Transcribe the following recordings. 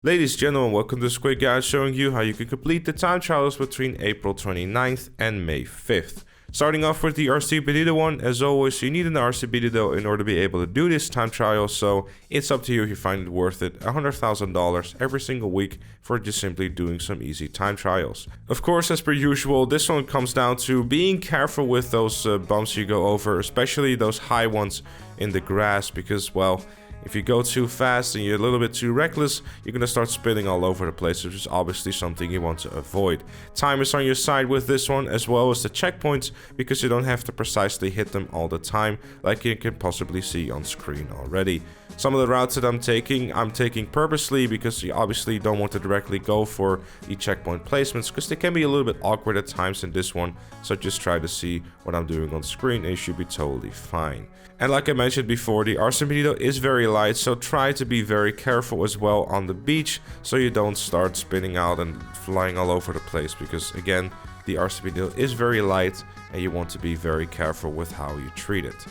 Ladies and gentlemen, welcome to this quick guide showing you how you can complete the time trials between April 29th and May 5th. Starting off with the RC Pedido one, as always, you need an RC Pedido in order to be able to do this time trial, so it's up to you if you find it worth it. $100,000 every single week for just simply doing some easy time trials. Of course, as per usual, this one comes down to being careful with those bumps you go over, especially those high ones in the grass, because, well, if you go too fast and you're a little bit too reckless, you're going to start spinning all over the place, which is obviously something you want to avoid. Time is on your side with this one, as well as the checkpoints, because you don't have to precisely hit them all the time, like you can possibly see on screen already. Some of the routes that I'm taking purposely because you obviously don't want to directly go for the checkpoint placements, because they can be a little bit awkward at times in this one, so just try to see what I'm doing on screen and you should be totally fine. And like I mentioned before, the RC Pedido is very light, so try to be very careful as well on the beach, so you don't start spinning out and flying all over the place, because again, the RC Pedido is very light and you want to be very careful with how you treat it.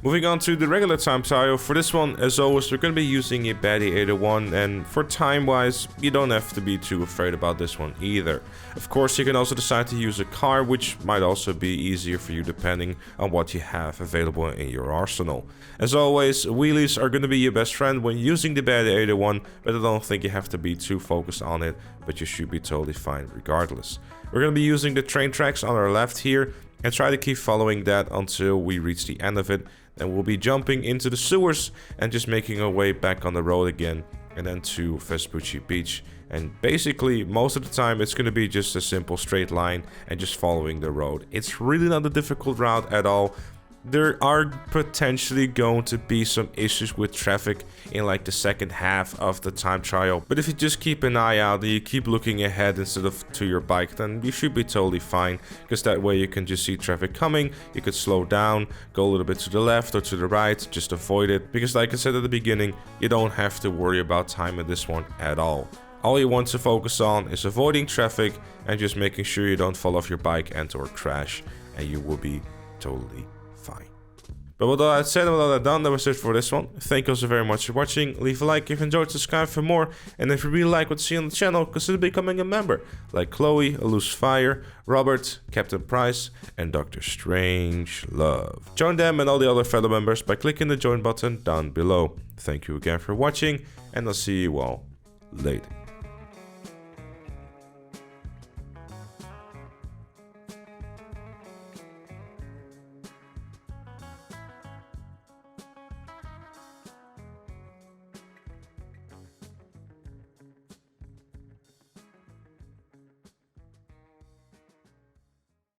Moving on to the regular time trial, for this one, as always, we're going to be using a baddie 801, and for time-wise, you don't have to be too afraid about this one either. Of course, you can also decide to use a car, which might also be easier for you depending on what you have available in your arsenal. As always, wheelies are going to be your best friend when using the baddie 801, but I don't think you have to be too focused on it, but you should be totally fine regardless. We're going to be using the train tracks on our left here, and try to keep following that until we reach the end of it. Then we'll be jumping into the sewers and just making our way back on the road again, and then to Vespucci Beach. And basically, most of the time, it's going to be just a simple straight line and just following the road. It's really not a difficult route at all. There are potentially going to be some issues with traffic in like the second half of the time trial, but if you just keep an eye out and you keep looking ahead instead of to your bike, then you should be totally fine, because that way you can just see traffic coming, you could slow down, go a little bit to the left or to the right, just avoid it, because like I said at the beginning, you don't have to worry about time in this one at all. All you want to focus on is avoiding traffic and just making sure you don't fall off your bike and or crash, and you will be totally fine. But with all that said and with all that done, that was it for this one. Thank you so very much for watching. Leave a like if you enjoyed, subscribe for more, and if you really like what you see on the channel, consider becoming a member, like Chloe, Loose Fire, Robert, Captain Price, and Dr. Strange Love. Join them and all the other fellow members by clicking the join button down below. Thank you again for watching, and I'll see you all later.